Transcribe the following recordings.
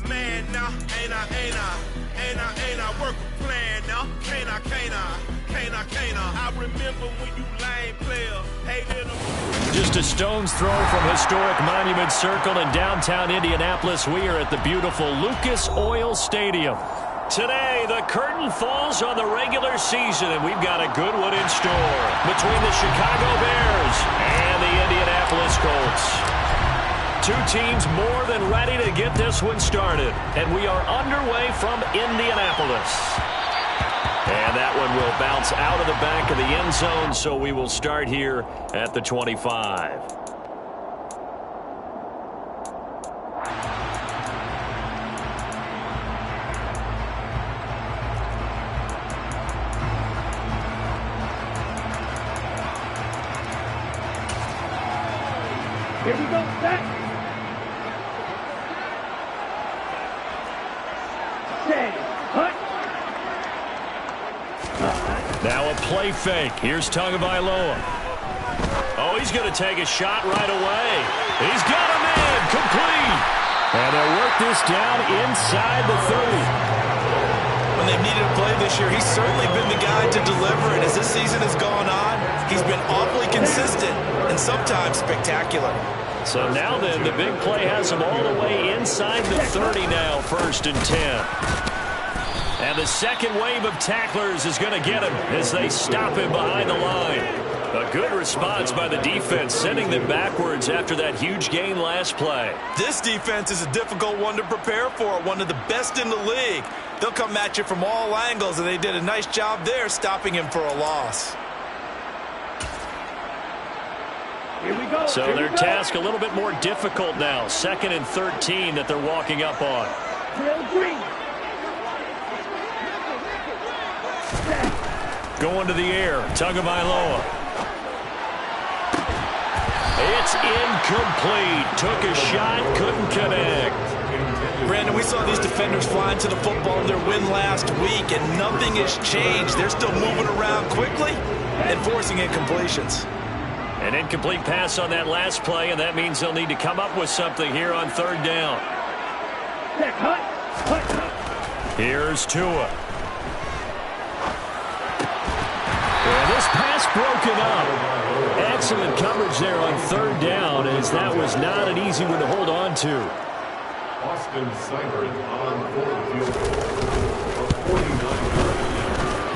a man now, ain't I work a plan now, can't I? I remember when you lame player hated them. Just a stone's throw from historic Monument Circle in downtown Indianapolis. We are at the beautiful Lucas Oil Stadium. Today, the curtain falls on the regular season, and we've got a good one in store between the Chicago Bears and the Indianapolis Colts. Two teams more than ready to get this one started, and we are underway from Indianapolis. And that one will bounce out of the back of the end zone, so we will start here at the 25. Here we go, set. Stay, hut. Now a play fake. Here's Tagovailoa. Oh, he's going to take a shot right away. He's got him in. Complete. And they'll work this down inside the 30. When they've needed a play this year, he's certainly been the guy to deliver. And as this season has gone on, he's been awfully consistent and sometimes spectacular. So now then, the big play has him all the way inside the 30 now, 1st and 10. And the second wave of tacklers is going to get him as they stop him behind the line. A good response by the defense, sending them backwards after that huge gain last play. This defense is a difficult one to prepare for, one of the best in the league. They'll come at you from all angles, and they did a nice job there stopping him for a loss. Here we go. So their task a little bit more difficult now. 2nd and 13 that they're walking up on. Green. Going to the air. Tagovailoa. It's incomplete. Took a shot, couldn't connect. Brandon, we saw these defenders flying to the football in their win last week, and nothing has changed. They're still moving around quickly and forcing incompletions. An incomplete pass on that last play, and that means they'll need to come up with something here on 3rd down. Here's Tua. And this pass broken up. Excellent coverage there on 3rd down, as that was not an easy one to hold on to. Austin Seibert on 4th field for 49.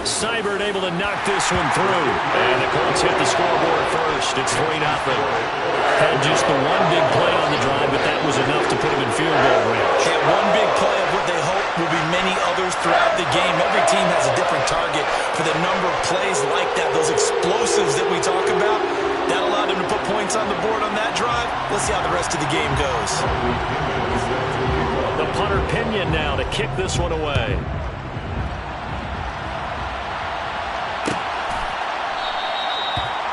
Seibert able to knock this one through. And the Colts hit the scoreboard first. It's 3-0. Had just the one big play on the drive, but that was enough to put him in field goal range. And one big play of what they hope will be many others throughout the game. Every team has a different target for the number of plays like that, those explosives that we talk about. That allowed them to put points on the board on that drive. Let's see how the rest of the game goes. The punter Pinion now to kick this one away.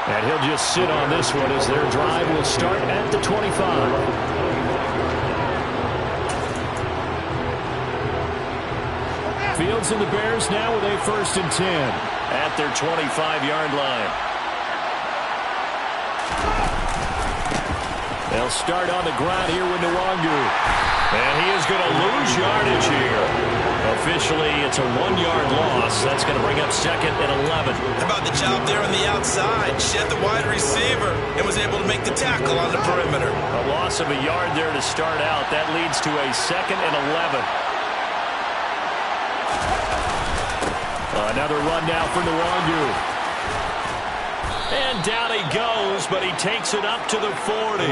And he'll just sit on this one as their drive will start at the 25. Fields and the Bears now with a 1st and 10 at their 25-yard line. They'll start on the ground here with Nwangu. And he is going to lose yardage here. Officially, it's a 1-yard loss. That's going to bring up 2nd and 11. How about the job there on the outside? Shed the wide receiver and was able to make the tackle on the perimeter. A loss of a yard there to start out. That leads to a 2nd and 11. Another run now for Nwangu. And down he goes, but he takes it up to the 40.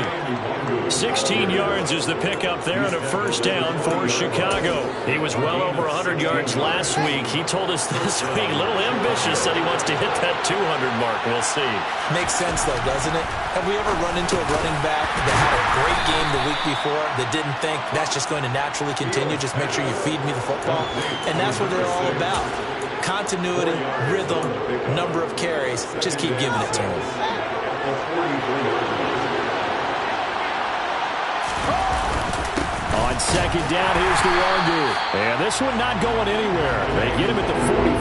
16 yards is the pickup there and a 1st down for Chicago. He was well over 100 yards last week. He told us this week, a little ambitious, said he wants to hit that 200 mark. We'll see. Makes sense, though, doesn't it? Have we ever run into a running back that had a great game the week before that didn't think that's just going to naturally continue? Just make sure you feed me the football. And that's what they're all about. Continuity, rhythm, number of carries. Just keep giving it to him. On 2nd down, here's Nwangu. And this one not going anywhere. They get him at the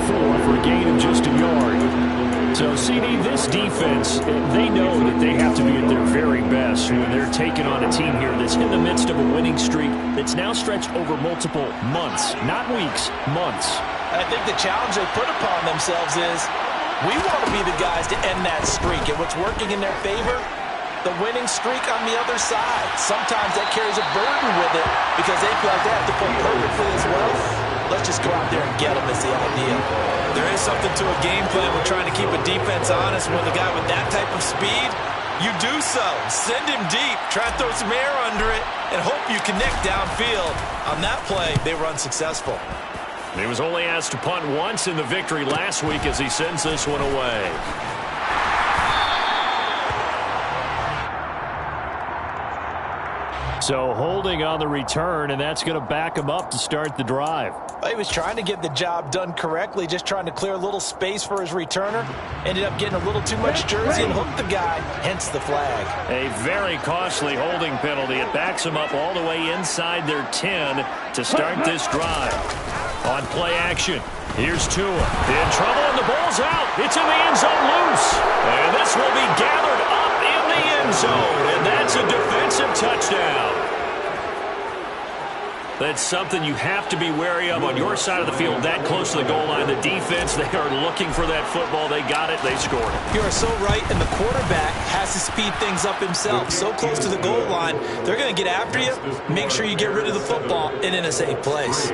44 for a gain of just a yard. So So, CD, this defense, they know that they have to be at their very best when they're taking on a team here that's in the midst of a winning streak that's now stretched over multiple months, not weeks, months. I think the challenge they put upon themselves is we want to be the guys to end that streak. And what's working in their favor? The winning streak on the other side. Sometimes that carries a burden with it because they feel like they have to play perfectly as well. Let's just go out there and get them is the idea. There is something to a game plan when trying to keep a defense honest. With a guy with that type of speed, you do so. Send him deep. Try to throw some air under it and hope you connect downfield. On that play, they were unsuccessful. He was only asked to punt once in the victory last week as he sends this one away. So holding on the return, and that's going to back him up to start the drive. He was trying to get the job done correctly, just trying to clear a little space for his returner. Ended up getting a little too much jersey and hooked the guy, hence the flag. A very costly holding penalty. It backs him up all the way inside their 10 to start this drive. On play action, here's Tua. In trouble, and the ball's out. It's in the end zone loose. And this will be gathered up in the end zone. And that's a defensive touchdown. That's something you have to be wary of on your side of the field, that close to the goal line. The defense, they are looking for that football. They got it. They scored it. You are so right, and the quarterback has to speed things up himself. So close to the goal line, they're going to get after you. Make sure you get rid of the football and in a safe place.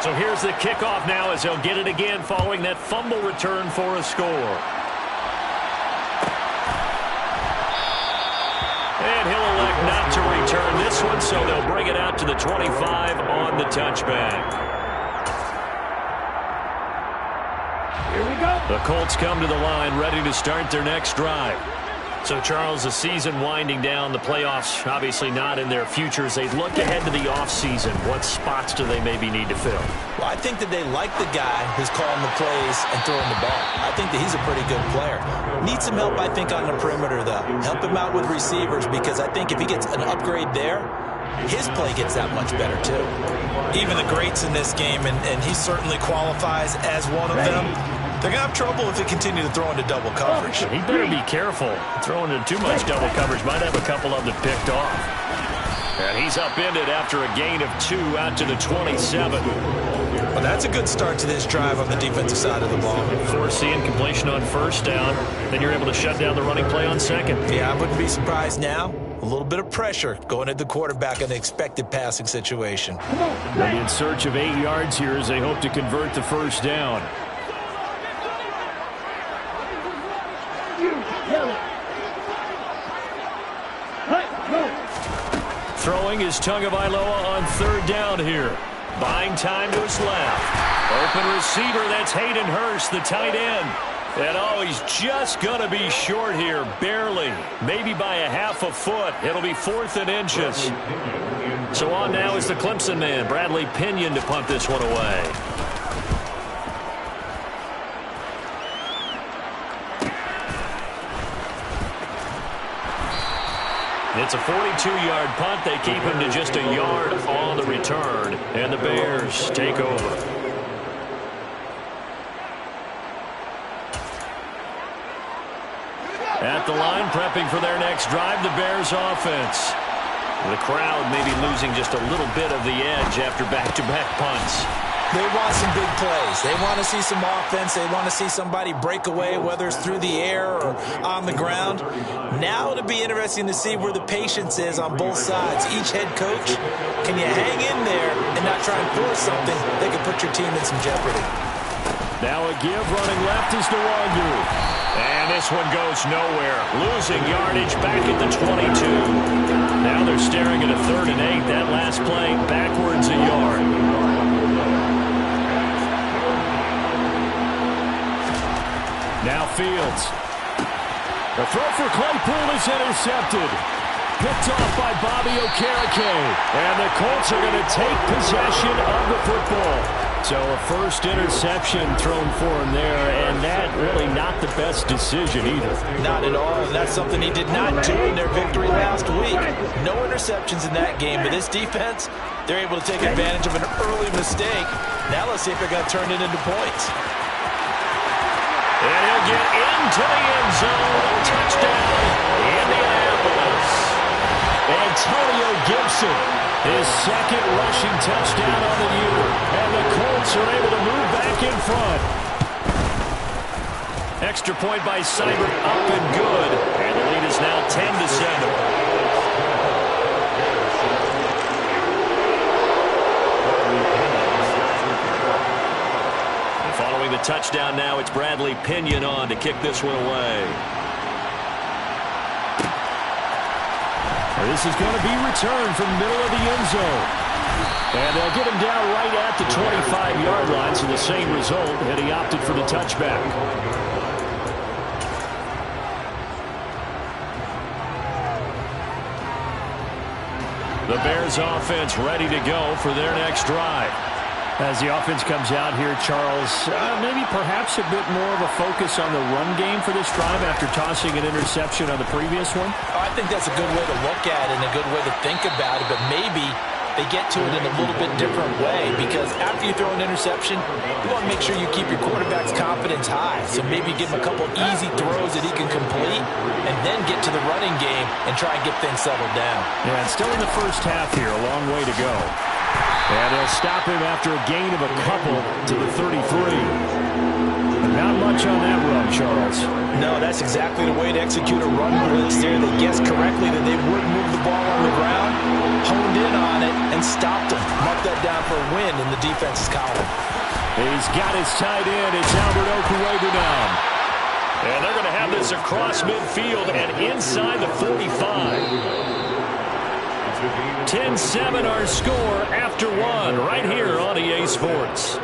So here's the kickoff now as they'll get it again following that fumble return for a score. And he'll elect not to return this one, so they'll bring it out to the 25 on the touchback. Here we go. The Colts come to the line ready to start their next drive. So, Charles, the season winding down, the playoffs obviously not in their futures. They look ahead to the offseason. What spots do they maybe need to fill? Well, I think that they like the guy who's calling the plays and throwing the ball. I think that he's a pretty good player. Needs some help, I think, on the perimeter, though. Help him out with receivers because I think if he gets an upgrade there, his play gets that much better, too. Even the greats in this game, and he certainly qualifies as one of them, they're going to have trouble if they continue to throw into double coverage. He better be careful. Throwing into too much double coverage might have a couple of them picked off. And he's upended after a gain of 2 out to the 27. Well, that's a good start to this drive on the defensive side of the ball. Forcing completion on first down. Then you're able to shut down the running play on second. Yeah, I wouldn't be surprised now. A little bit of pressure going at the quarterback in the expected passing situation. They'll be in search of 8 yards here as they hope to convert the first down. Throwing is Tagovailoa on third down here. Buying time to his left. Open receiver, that's Hayden Hurst, the tight end. And oh, he's just going to be short here, barely. Maybe by a half a foot. It'll be 4th and inches. So on now is the Clemson man, Bradley Pinion, to punt this one away. It's a 42-yard punt. They keep him to just a yard on the return. And the Bears take over. At the line, prepping for their next drive, the Bears offense. The crowd maybe losing just a little bit of the edge after back-to-back punts. They want some big plays. They want to see some offense. They want to see somebody break away, whether it's through the air or on the ground. Now it'll be interesting to see where the patience is on both sides. Each head coach, can you hang in there and not try and force something that could put your team in some jeopardy? Now a give running left is Nwangu. And this one goes nowhere. Losing yardage back at the 22. Now they're staring at a 3rd and 8. That last play backwards a yard. Now Fields. The throw for Claypool is intercepted. Picked off by Bobby Okereke. And the Colts are going to take possession of the football. So a first interception thrown for him there, and that really not the best decision either. Not at all, and that's something he did not do in their victory last week. No interceptions in that game, but this defense, they're able to take advantage of an early mistake. Now let's see if they're going to turn it into points. And he'll get into the end zone. Touchdown, Indianapolis. Antonio Gibson, his second rushing touchdown on the year. And the Colts are able to move back in front. Extra point by Seibert, up and good. And the lead is now 10-7. Following the touchdown now, it's Bradley Pinion on to kick this one away. This is going to be returned from the middle of the end zone. And they'll get him down right at the 25-yard line, so the same result, and he opted for the touchback. The Bears offense ready to go for their next drive. As the offense comes out here, Charles, maybe perhaps a bit more of a focus on the run game for this drive after tossing an interception on the previous one? I think that's a good way to look at it and a good way to think about it, but maybe they get to it in a little bit different way, because after you throw an interception, you want to make sure you keep your quarterback's confidence high. So maybe give him a couple easy throws that he can complete and then get to the running game and try and get things settled down. Yeah, it's still in the first half here, a long way to go. And they'll stop him after a gain of a couple to the 33. Not much on that run, Charles. No, that's exactly the way to execute a run blitz there. They guessed correctly that they would move the ball on the ground, honed in on it, and stopped him. Mark that down for a win in the defense's column. He's got his tight end. It's Albert Okwuegbunam. And they're going to have this across midfield and inside the 45. 10-7 our score after one right here on EA Sports.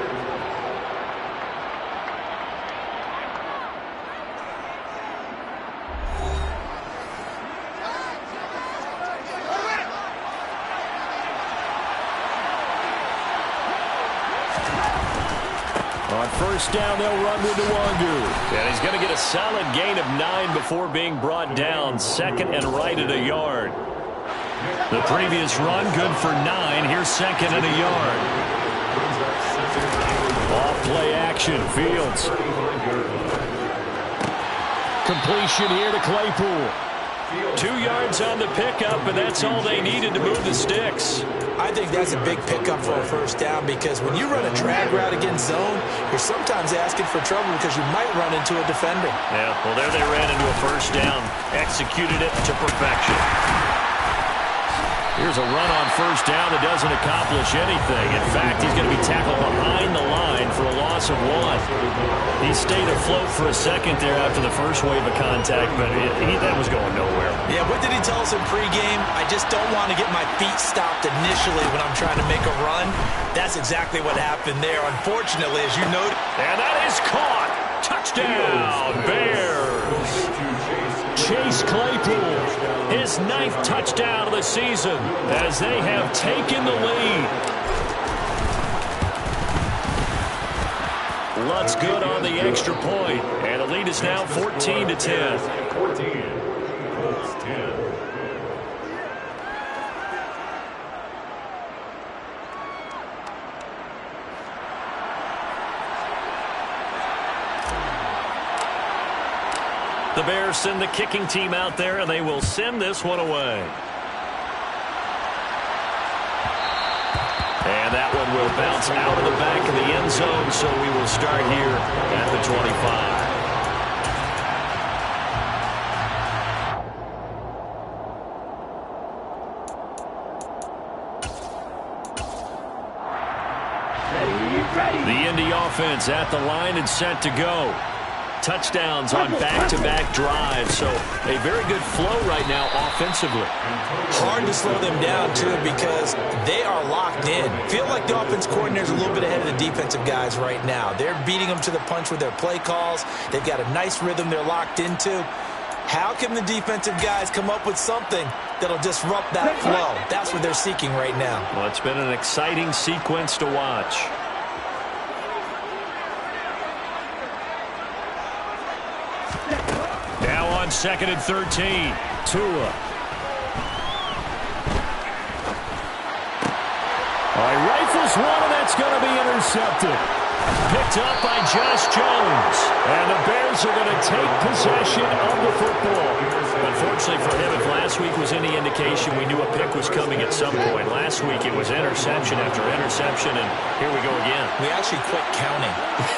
On first down, they'll run with Nwangu. And he's going to get a solid gain of 9 before being brought down. Second and right at a yard. The previous run, good for 9. Here's second and a yard. Off play action, Fields. Completion here to Claypool. 2 yards on the pickup, and that's all they needed to move the sticks. I think that's a big pickup for a first down, because when you run a drag route against zone, you're sometimes asking for trouble because you might run into a defender. Yeah, well, there they ran into a first down. Executed it to perfection. Here's a run on first down that doesn't accomplish anything. In fact, he's going to be tackled behind the line for a loss of 1. He stayed afloat for a second there after the first wave of contact, but that was going nowhere. Yeah, what did he tell us in pregame? I just don't want to get my feet stopped initially when I'm trying to make a run. That's exactly what happened there, unfortunately, as you noted. And that is caught. Touchdown, Bears. Chase Claypool, his 9th touchdown of the season as they have taken the lead. Lutz good on the extra point, and the lead is now 14-10. 14, Colts 10. The Bears send the kicking team out there, and they will send this one away. And that one will bounce out of the back of the end zone, so we will start here at the 25. The Indy offense at the line and set to go. Touchdowns on back-to-back drives, so a very good flow right now offensively. Hard to slow them down, too, because they are locked in. Feel like the offense coordinator's a little bit ahead of the defensive guys right now. They're beating them to the punch with their play calls. They've got a nice rhythm they're locked into. How can the defensive guys come up with something that'll disrupt that flow? That's what they're seeking right now. Well, it's been an exciting sequence to watch. Now on 2nd and 13. Tua. All right, rifles one, and that's going to be intercepted. Picked up by Josh Jones. And the Bears are going to take possession of the football. Unfortunately for him, if last week was any indication, we knew a pick was coming at some point. Last week it was interception after interception, and here we go again. We actually quit counting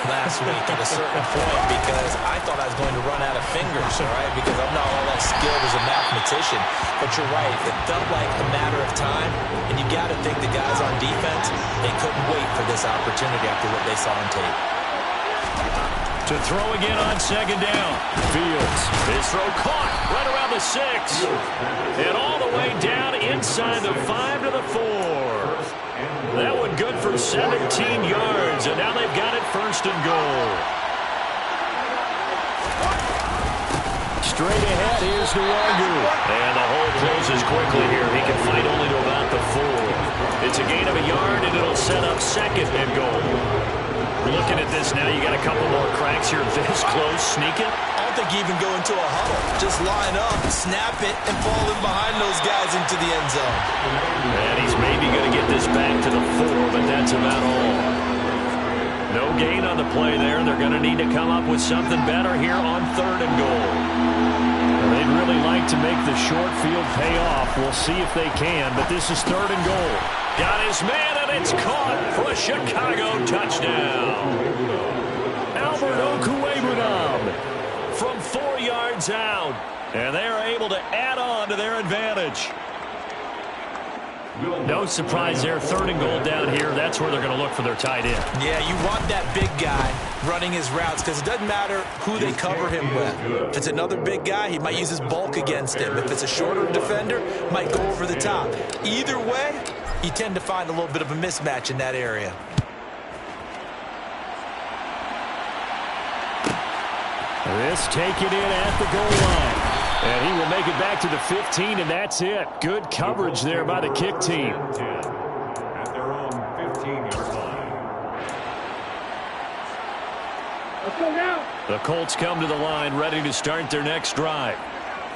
last week at a certain point because I thought I was going to run out of fingers, all right, because I'm not all that skilled as a mathematician. But you're right, it felt like a matter of time, and you got to think the guys on defense, they couldn't wait for this opportunity after what they saw on tape. To throw again on 2nd down. Fields. His throw caught right around the 6. And all the way down inside the 5 to the 4. That one good for 17 yards. And now they've got it 1st and goal. Straight ahead, here's Nwangu. And the hole closes quickly here. He can fight only to about the 4. It's a gain of a yard, and it'll set up 2nd and goal. Looking at this now, you got a couple more cracks here this close. Sneak it. I don't think you even go into a huddle. Just line up, snap it, and fall in behind those guys into the end zone. And he's maybe going to get this back to the 4, but that's about all. No gain on the play there. They're going to need to come up with something better here on 3rd and goal. They'd really like to make the short field pay off. We'll see if they can, but this is 3rd and goal. Got his man, and it's caught for a Chicago touchdown. Albert Okwuegbunam from 4 yards out, and they are able to add on to their advantage. No surprise there, 3rd and goal down here. That's where they're going to look for their tight end. Yeah, you want that big guy running his routes because it doesn't matter who they cover him with. If it's another big guy, he might use his bulk against him. If it's a shorter defender, might go over the top. Either way, you tend to find a little bit of a mismatch in that area. This taken in at the goal line. And he will make it back to the 15, and that's it. Good coverage there by the kick team. At their own 15-yard line. Let's go now. The Colts come to the line, ready to start their next drive.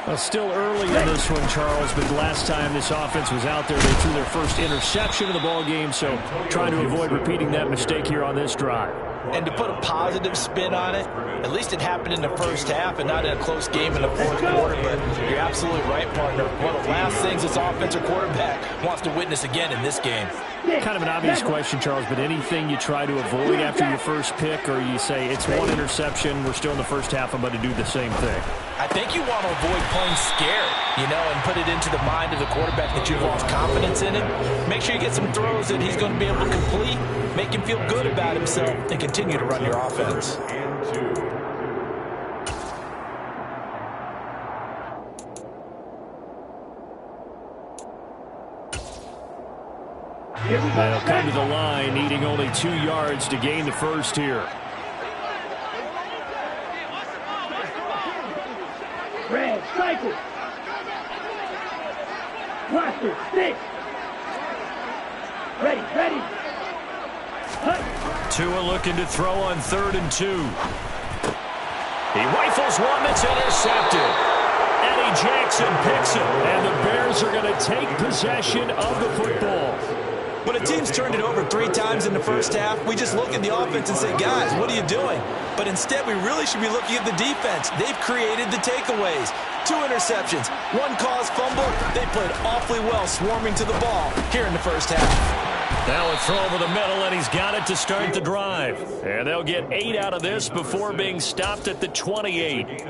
Well, still early in this one, Charles, but the last time this offense was out there, they threw their first interception of the ball game, so trying to avoid repeating that mistake here on this drive. And to put a positive spin on it, at least it happened in the first half and not in a close game in the 4th quarter. But you're absolutely right, partner. One of the last things this offensive quarterback wants to witness again in this game. Kind of an obvious question, Charles, but anything you try to avoid after your first pick, or you say it's one interception, we're still in the first half, I'm going to do the same thing? I think you want to avoid playing scared, and put it into the mind of the quarterback that you've lost confidence in him. Make sure you get some throws that he's going to be able to complete, make him feel good about himself, and continue to run your offense. They'll come to the line, needing only 2 yards to gain the first here. Red, cycle. Roster, stick. Ready. Hut. Tua looking to throw on 3rd and 2. He rifles one that's intercepted. Eddie Jackson picks it, and the Bears are going to take possession of the football. When a team's turned it over 3 times in the first half, we just look at the offense and say, guys, what are you doing? But instead, we really should be looking at the defense. They've created the takeaways. 2 interceptions, 1 caused fumble. They played awfully well swarming to the ball here in the first half. Now a throw over the middle, and he's got it to start the drive. And they'll get 8 out of this before being stopped at the 28.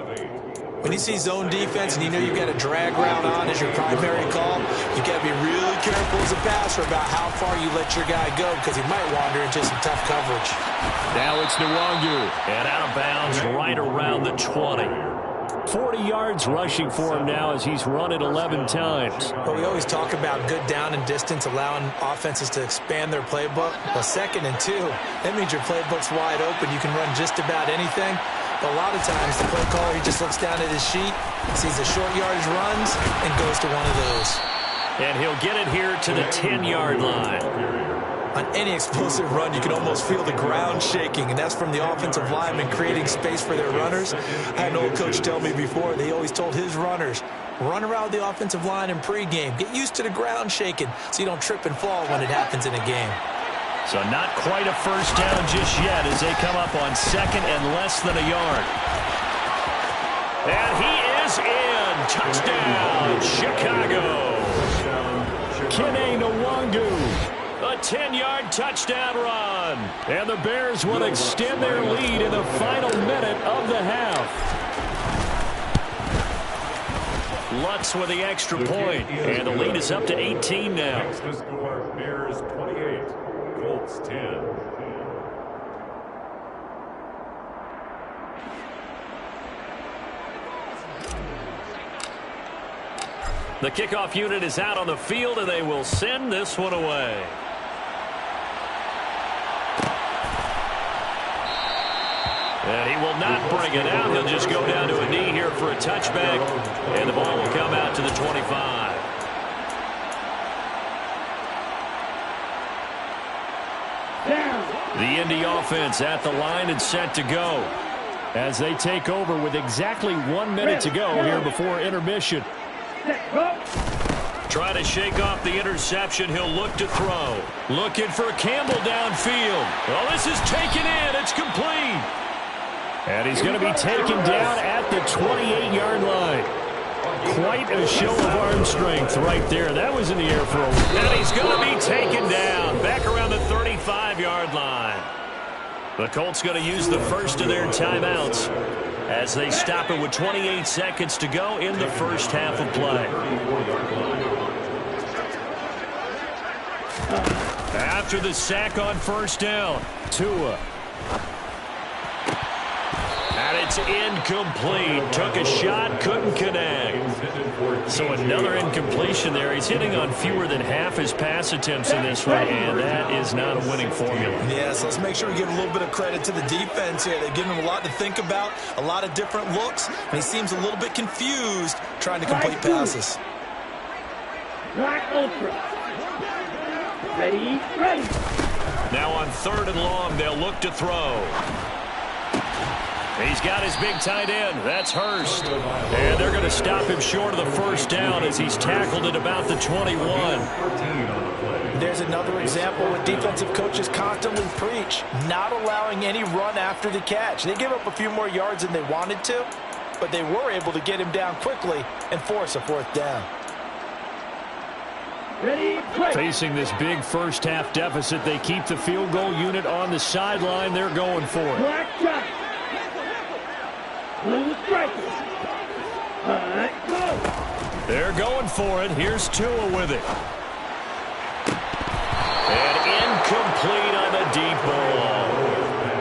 When you see zone defense and you know you've got a drag route on as your primary call, you've got to be really careful as a passer about how far you let your guy go because he might wander into some tough coverage. Now it's Nwangu, and out of bounds right around the 20. 40 yards rushing for him now as he's run it 11 times. But we always talk about good down and distance, allowing offenses to expand their playbook. Well, 2nd and 2, that means your playbook's wide open. You can run just about anything. But a lot of times, the play caller, he just looks down at his sheet, sees the short yardage runs, and goes to one of those. And he'll get it here to the 10-yard line. On any explosive run, you can almost feel the ground shaking, and that's from the offensive linemen creating space for their runners. I had an old coach tell me before, they always told his runners, run around the offensive line in pregame. Get used to the ground shaking so you don't trip and fall when it happens in a game. So not quite a first down just yet as they come up on second and less than a yard. And he is in. Touchdown, Chicago. Kene Nwangu. A 10-yard touchdown run. And the Bears will extend their lead in the final minute of the half. Lutz with the extra point. And the lead is up to 18 now. The score, Bears 28, Colts 10. The kickoff unit is out on the field, and they will send this one away. And he will not bring it out. He'll just go down to a knee here for a touchback, and the ball will come out to the 25. The Indy offense at the line and set to go as they take over with exactly 1 minute to go here before intermission. Try to shake off the interception. He'll look to throw. Looking for Campbell downfield. Oh, this is taken in. It's complete. And he's going to be taken down at the 28-yard line. Quite a show of arm strength right there. That was in the air for a while. And he's going to be taken down back around the 35-yard line. The Colts going to use the first of their timeouts as they stop it with 28 seconds to go in the first half of play. After the sack on first down, Tua. And it's incomplete. Took a shot, couldn't connect. So another incompletion there. He's hitting on fewer than half his pass attempts in this one, and that is not a winning formula. Yes, let's make sure we give a little bit of credit to the defense here. They've given him a lot to think about, a lot of different looks, and he seems a little bit confused trying to complete passes. Black Ultra. Ready, ready. Now on 3rd and long, they'll look to throw. He's got his big tight end. That's Hurst. And they're going to stop him short of the first down as he's tackled at about the 21. There's another example when defensive coaches constantly preach, not allowing any run after the catch. They gave up a few more yards than they wanted to, but they were able to get him down quickly and force a 4th down. Ready, play. Facing this big first half deficit, they keep the field goal unit on the sideline. They're going for it. Black shot. Blue striker. Go. They're going for it. Here's Tua with it. And incomplete on the deep ball.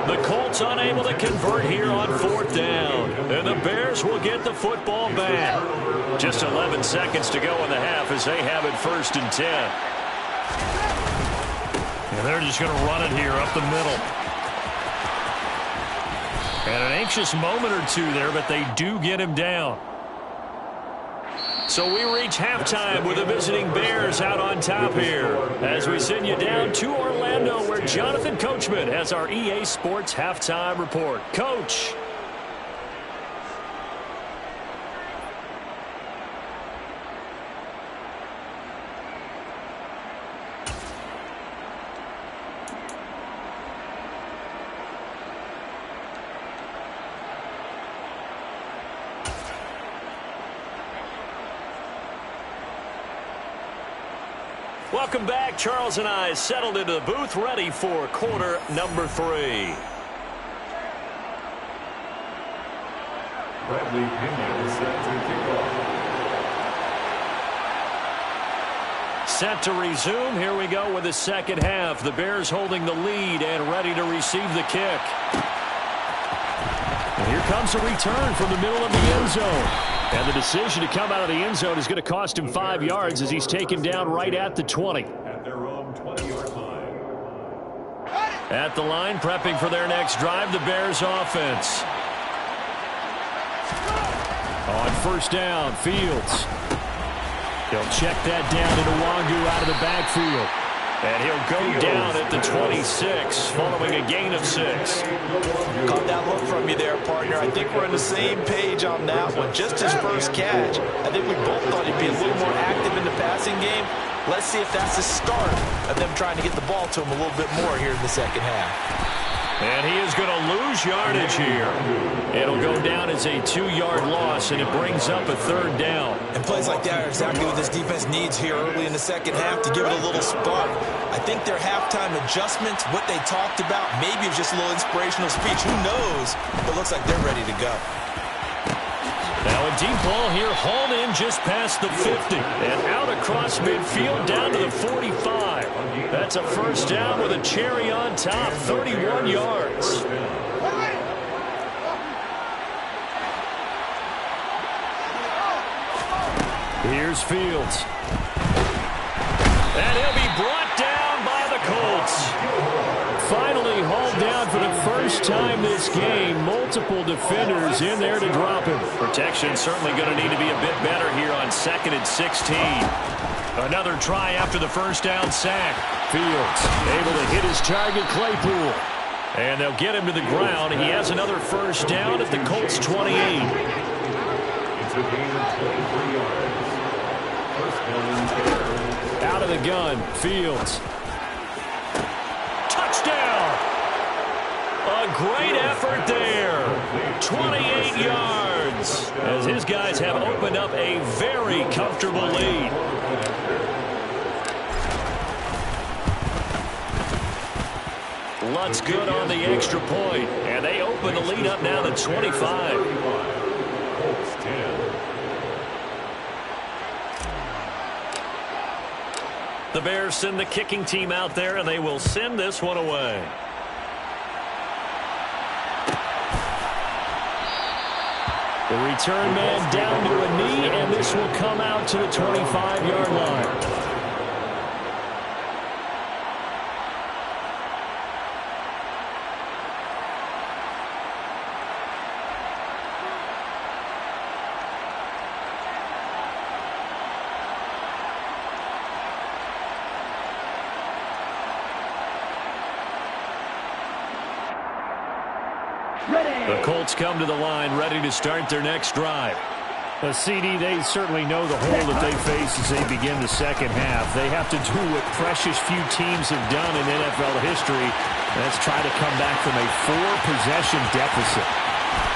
The Colts unable to convert here on 4th down. And the Bears will get the football back. Just 11 seconds to go in the half as they have it 1st and 10. And they're just going to run it here up the middle. And an anxious moment or two there, but they do get him down. So we reach halftime with the visiting Bears out on top here as we send you down to Orlando where Jonathan Coachman has our EA Sports Halftime Report. Coach. Welcome back. Charles and I settled into the booth, ready for quarter number 3. Bradley Pinion set to kick off. Set to resume. Here we go with the second half. The Bears holding the lead and ready to receive the kick. And here comes a return from the middle of the end zone. And the decision to come out of the end zone is going to cost him 5 yards as he's taken down right at the 20. At their own 20-yard line. At the line, prepping for their next drive, the Bears offense. On first down, Fields. He'll check that down to Nwangu out of the backfield. And he'll go down at the 26, following a gain of 6. Caught that look from you there, partner. I think we're on the same page on that one. Just his first catch. I think we both thought he'd be a little more active in the passing game. Let's see if that's the start of them trying to get the ball to him a little bit more here in the second half. And he is going to lose yardage here. It'll go down as a 2-yard loss, and it brings up a 3rd down. And plays like that are exactly what this defense needs here early in the second half to give it a little spark. I think their halftime adjustments, what they talked about, maybe it was just a little inspirational speech. Who knows? But it looks like they're ready to go. Now a deep ball here, hauled in just past the 50. And out across midfield down to the 45. That's a 1st down with a cherry on top, 31 yards. Here's Fields. And he'll be brought down by the Colts. Finally hauled down for the first time this game. Multiple defenders in there to drop him. Protection certainly going to need to be a bit better here on 2nd and 16. Another try after the 1st down sack. Fields able to hit his target, Claypool. And they'll get him to the ground. He has another 1st down at the Colts 28. It's a gain of 23 yards. 1st down and 10. Out of the gun, Fields. Touchdown! A great effort there. 28 yards. As his guys have opened up a very comfortable lead. Lutz good on the extra point. And they open the lead up now to 25. Colts 10. The Bears send the kicking team out there, and they will send this one away. The return man down to a knee, and this will come out to the 25-yard line. The Colts come to the line ready to start their next drive. CD, they certainly know the hole that they face as they begin the second half. They have to do what precious few teams have done in NFL history. That's try to come back from a 4-possession deficit.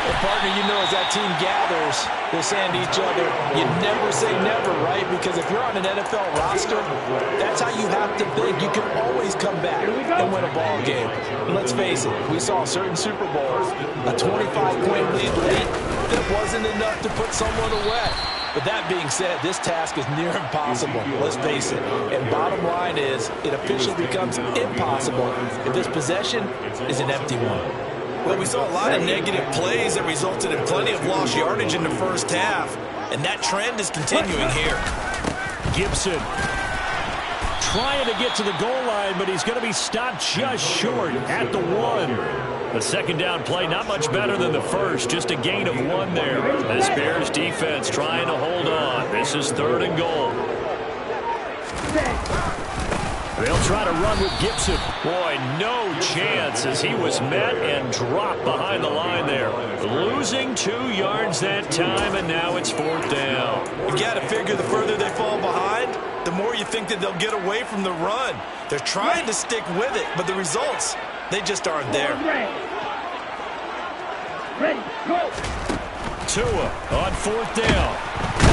Well, partner, you know as that team gathers, they're saying to each other, you never say never, right? Because if you're on an NFL roster, that's how you have to think. You can always come back and win a ball game. And let's face it, we saw certain Super Bowls, a 25-point lead late that wasn't enough to put someone away. But that being said, this task is near impossible, let's face it. And bottom line is, it officially becomes impossible if this possession is an empty one. Well, we saw a lot of negative plays that resulted in plenty of lost yardage in the first half, and that trend is continuing here. Gibson trying to get to the goal line, but he's going to be stopped just short at the 1. The second down play, not much better than the first, just a gain of 1 there. This Bears defense trying to hold on. This is 3rd and goal. They'll try to run with Gibson. Boy, no chance as he was met and dropped behind the line there. Losing 2 yards that time, and now it's 4th down. You got to figure the further they fall behind, the more you think that they'll get away from the run. They're trying to stick with it, but the results, they just aren't there. Ready, go. Tua on 4th down.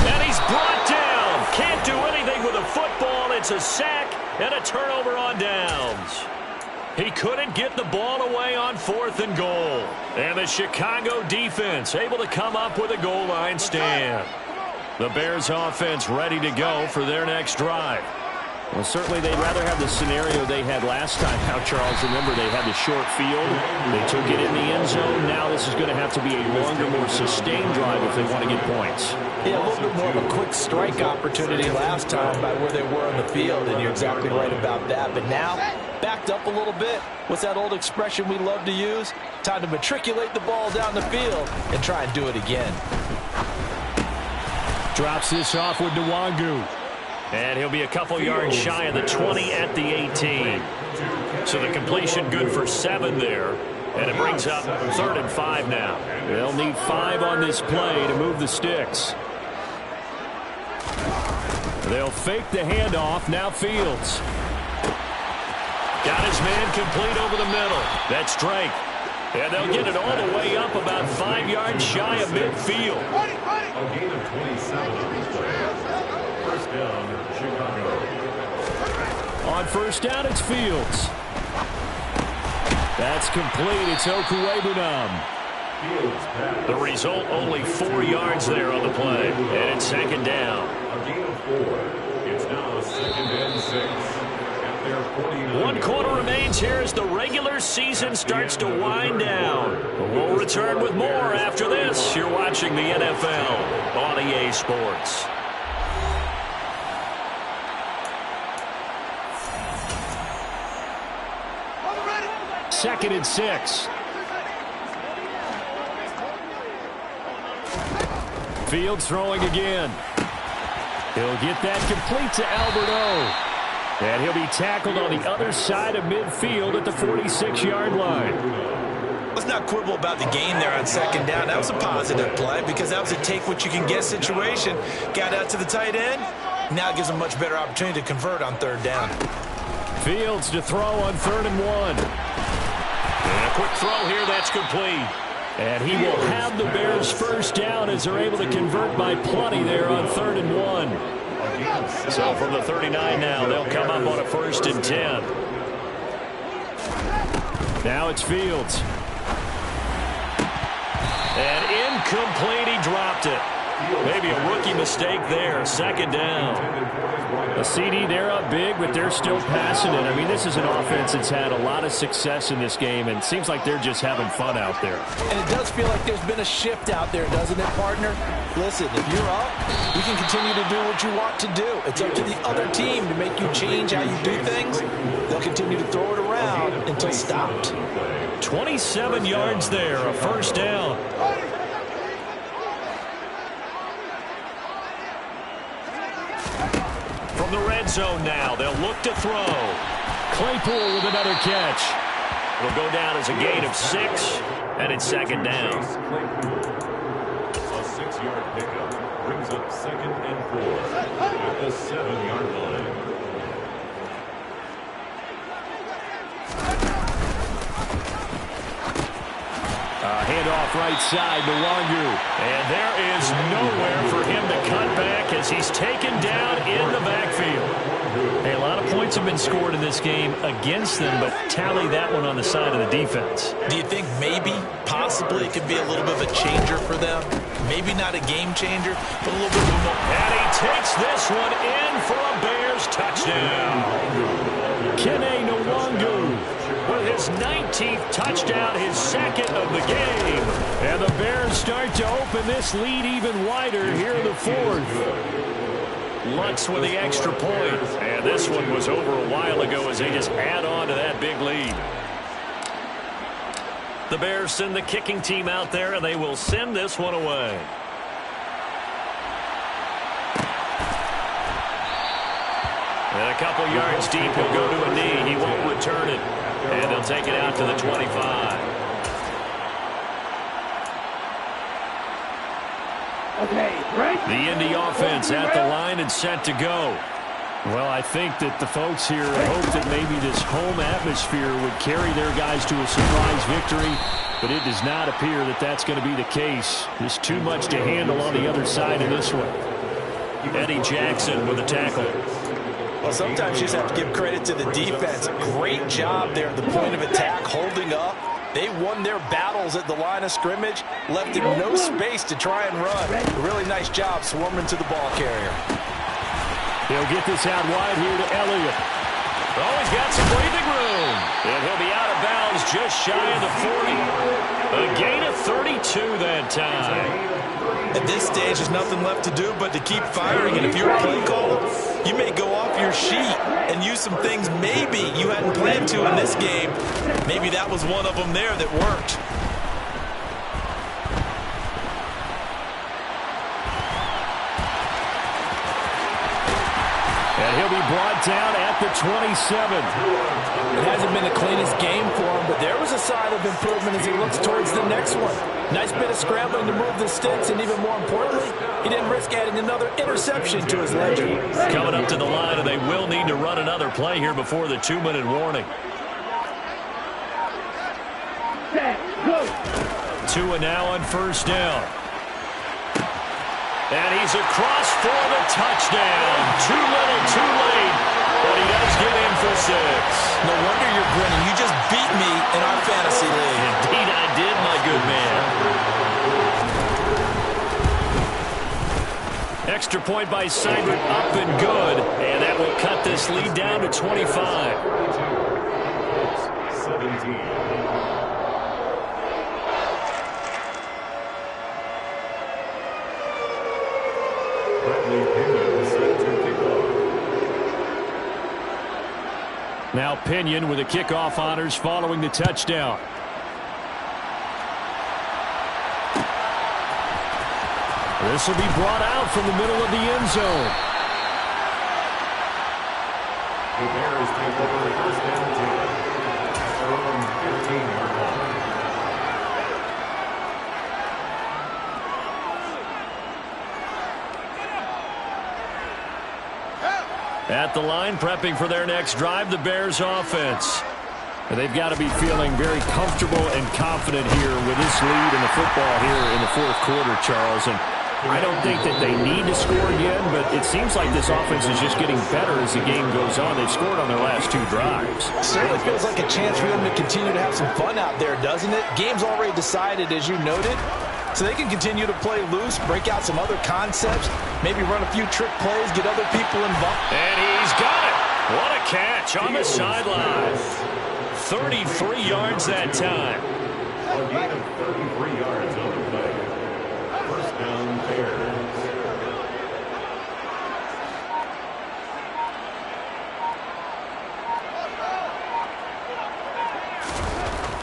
And he's brought down. Can't do anything with a football. It's a sack and a turnover on downs. He couldn't get the ball away on 4th and goal. And the Chicago defense able to come up with a goal line stand. The Bears offense ready to go for their next drive. Well, certainly they'd rather have the scenario they had last time out, Charles. Remember, they had the short field. They took it in the end zone. Now this is going to have to be a longer, more sustained drive if they want to get points. Yeah, a little bit more of a quick strike opportunity last time by where they were on the field, and you're exactly right about that. But now, backed up a little bit. What's that old expression we love to use? Time to matriculate the ball down the field and try and do it again. Drops this off with Nwangu. And he'll be a couple yards shy of the 20 at the 18. So the completion good for 7 there. And it brings up 3rd and 5 now. They'll need 5 on this play to move the sticks. They'll fake the handoff. Now Fields. Got his man complete over the middle. That's Drake. And they'll get it all the way up about 5 yards shy of midfield. A gain of 27 on this play. First down, Chicago. On first down, it's Fields. That's complete. It's Okuwebunam. The result, only 4 yards there on the play. And it's 2nd down. A gain of 4. It's now 2nd and 6. 1 quarter remains here as the regular season starts to wind down. We'll return with more after this. You're watching the NFL on EA Sports. Second and 6. Fields throwing again. He'll get that complete to Alberto. And he'll be tackled on the other side of midfield at the 46-yard line. Let's not quibble about the gain there on 2nd down. That was a positive play because that was a take-what-you-can-get situation. Got out to the tight end. Now it gives him much better opportunity to convert on 3rd down. Fields to throw on 3rd and 1. And a quick throw here. That's complete. And he will have the Bears first down as they're able to convert by plenty there on 3rd and 1. So from the 39 now, they'll come up on a 1st and 10. Now it's Fields. And incomplete, he dropped it. Maybe a rookie mistake there, 2nd down. A CD, they're up big, but they're still passing it. I mean, this is an offense that's had a lot of success in this game, and it seems like they're just having fun out there. And it does feel like there's been a shift out there, doesn't it, partner? Listen, if you're up, you can continue to do what you want to do. It's up to the other team to make you change how you do things. They'll continue to throw it around until stopped. 27 yards there, a 1st down. From the red zone now, they'll look to throw. Claypool with another catch. It'll go down as a gain of 6, and it's 2nd down. A 6-yard pickup brings up 2nd and 4 at the 7-yard line. Handoff right side to Wangu. And there is nowhere for him to cut back as he's taken down in the backfield. Hey, a lot of points have been scored in this game against them, but tally that one on the side of the defense. Do you think maybe, possibly, it could be a little bit of a changer for them? Maybe not a game changer, but a little bit more. And he takes this one in for a Bears touchdown. Kene Nwangu with his 19th touchdown, his 2nd of the game. And the Bears start to open this lead even wider here in the 4th. Lutz with the extra point. And this one was over a while ago as they just add on to that big lead. The Bears send the kicking team out there, and they will send this one away. And a couple yards deep, he'll go to a knee. He won't return it. And they'll take it out to the 25. Okay, break. The Indy offense at the line and set to go. Well, I think that the folks here hope that maybe this home atmosphere would carry their guys to a surprise victory, but it does not appear that that's going to be the case. There's too much to handle on the other side of this one. Eddie Jackson with a tackle. Well, sometimes you just have to give credit to the defense. Great job there at the point of attack, holding up. They won their battles at the line of scrimmage, left him no space to try and run. A really nice job swarming to the ball carrier. He'll get this out wide here to Elliott. Oh, he's got some breathing room. And he'll be out of bounds just shy of the 40. A gain of 32 that time. At this stage, there's nothing left to do but to keep firing. And if you're a play caller, you may go off your sheet and use some things maybe you hadn't planned to in this game. Maybe that was one of them there that worked. And he'll be brought down at the 27. It hasn't been the cleanest game for him, but there was a sign of improvement as he looks towards the next one. Nice bit of scrambling to move the sticks, and even more importantly, he didn't risk adding another interception to his ledger. Coming up to the line, and they will need to run another play here before the 2-minute warning. Set, go. Tua now on first down. And he's across for the touchdown. Too little, too late. But he does get in for 6. No wonder you're grinning. You just beat me in our fantasy league. Indeed I did, my good man. Extra point by Seibert, up and good. And that will cut this lead down to 25. 17. Now Pinion with the kickoff honors following the touchdown. This will be brought out from the middle of the end zone. The Bears take over first down 10 from 15-yard line. At the line, prepping for their next drive, the Bears offense. They've got to be feeling very comfortable and confident here with this lead in the football here in the fourth quarter, Charles. And I don't think that they need to score again, but it seems like this offense is just getting better as the game goes on. They've scored on their last 2 drives. Certainly feels like a chance for them to continue to have some fun out there, doesn't it? Game's already decided, as you noted. So they can continue to play loose, break out some other concepts, maybe run a few trick plays, get other people involved. And he's got it. What a catch on the sideline. 33 yards that time. A gain of 33 yards on the play. First down, Bears.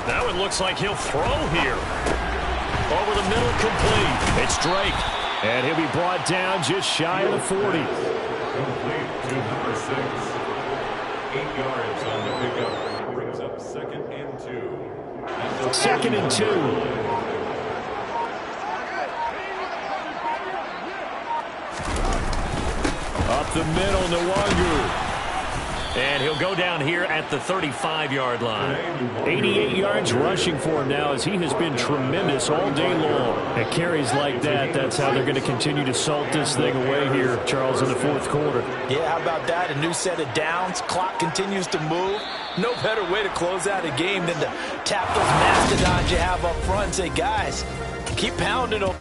Now it looks like he'll throw here. Over the middle, complete. It's Drake. And he'll be brought down just shy of the 40. Complete to number 6. 8 yards on the pickup. Brings up 2nd and 2. 2nd and 2. Up the middle, Nwangu. And he'll go down here at the 35-yard line. 88 yards rushing for him now as he has been tremendous all day long. At carries like that, that's how they're going to continue to salt this thing away here, Charles, in the fourth quarter. Yeah, how about that? A new set of downs. Clock continues to move. No better way to close out a game than to tap those mastodons you have up front and say, guys, keep pounding them.